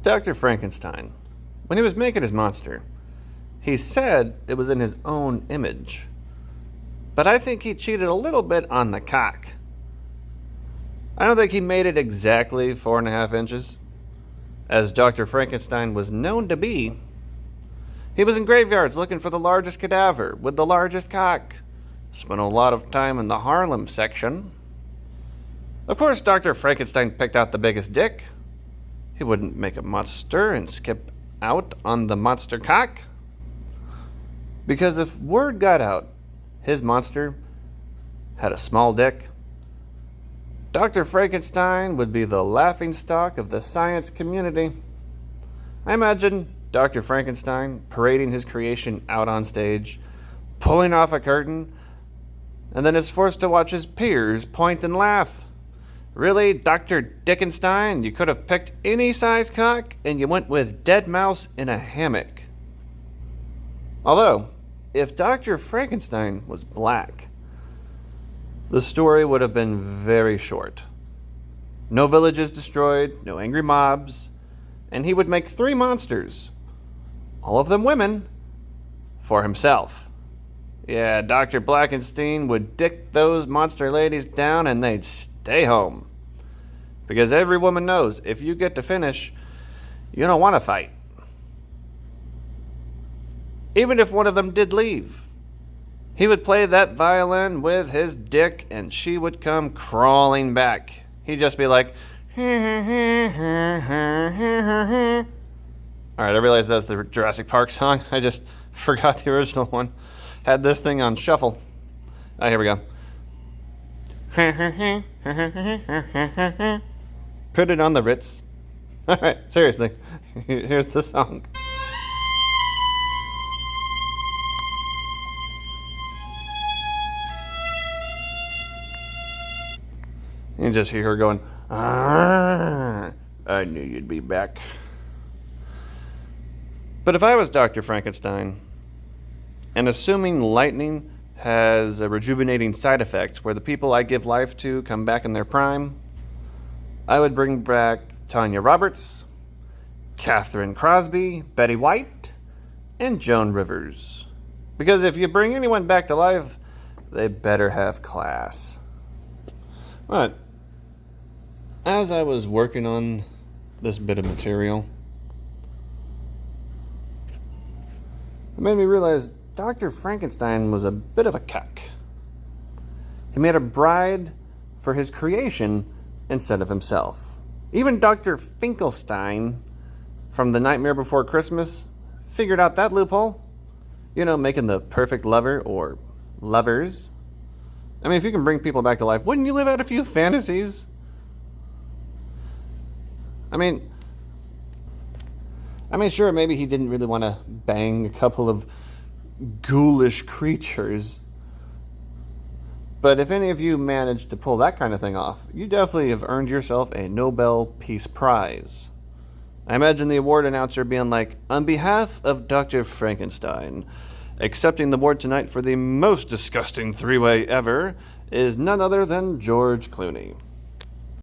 Dr. Frankenstein, when he was making his monster, he said it was in his own image. But I think he cheated a little bit on the cock. I don't think he made it exactly 4.5 inches, as Dr. Frankenstein was known to be. He was in graveyards looking for the largest cadaver with the largest cock. Spent a lot of time in the Harlem section. Of course, Dr. Frankenstein picked out the biggest dick. He wouldn't make a monster and skip out on the monster cock. Because if word got out his monster had a small dick, Dr. Frankenstein would be the laughingstock of the science community. I imagine Dr. Frankenstein parading his creation out on stage, pulling off a curtain, and then is forced to watch his peers point and laugh. Really, Dr. Dickenstein? You could have picked any size cock and you went with dead mouse in a hammock. Although, if Dr. Frankenstein was black, the story would have been very short. No villages destroyed, no angry mobs, and he would make 3 monsters, all of them women, for himself. Yeah, Dr. Black-enstine would dick those monster ladies down and they'd stay home. Because every woman knows if you get to finish, you don't want to fight. Even if one of them did leave, he would play that violin with his dick and she would come crawling back. He'd just be like, alright, I realize that's the Jurassic Park song. I just forgot the original one. Had this thing on shuffle. Oh, here we go. Put it on the Ritz. Alright, seriously. Here's the song. You just hear her going, I knew you'd be back. But if I was Dr. Frankenstein, and assuming lightning has a rejuvenating side effect where the people I give life to come back in their prime, I would bring back Tanya Roberts, Catherine Crosby, Betty White, and Joan Rivers. Because if you bring anyone back to life, they better have class. But as I was working on this bit of material, it made me realize Dr. Frankenstein was a bit of a cuck. He made a bride for his creation instead of himself. Even Dr. Finkelstein from The Nightmare Before Christmas figured out that loophole. You know, making the perfect lover or lovers. I mean, if you can bring people back to life, wouldn't you live out a few fantasies? I mean, sure, maybe he didn't really want to bang a couple of ghoulish creatures. But if any of you managed to pull that kind of thing off, you definitely have earned yourself a Nobel Peace Prize. I imagine the award announcer being like, on behalf of Dr. Frankenstein, accepting the award tonight for the most disgusting 3-way ever is none other than George Clooney.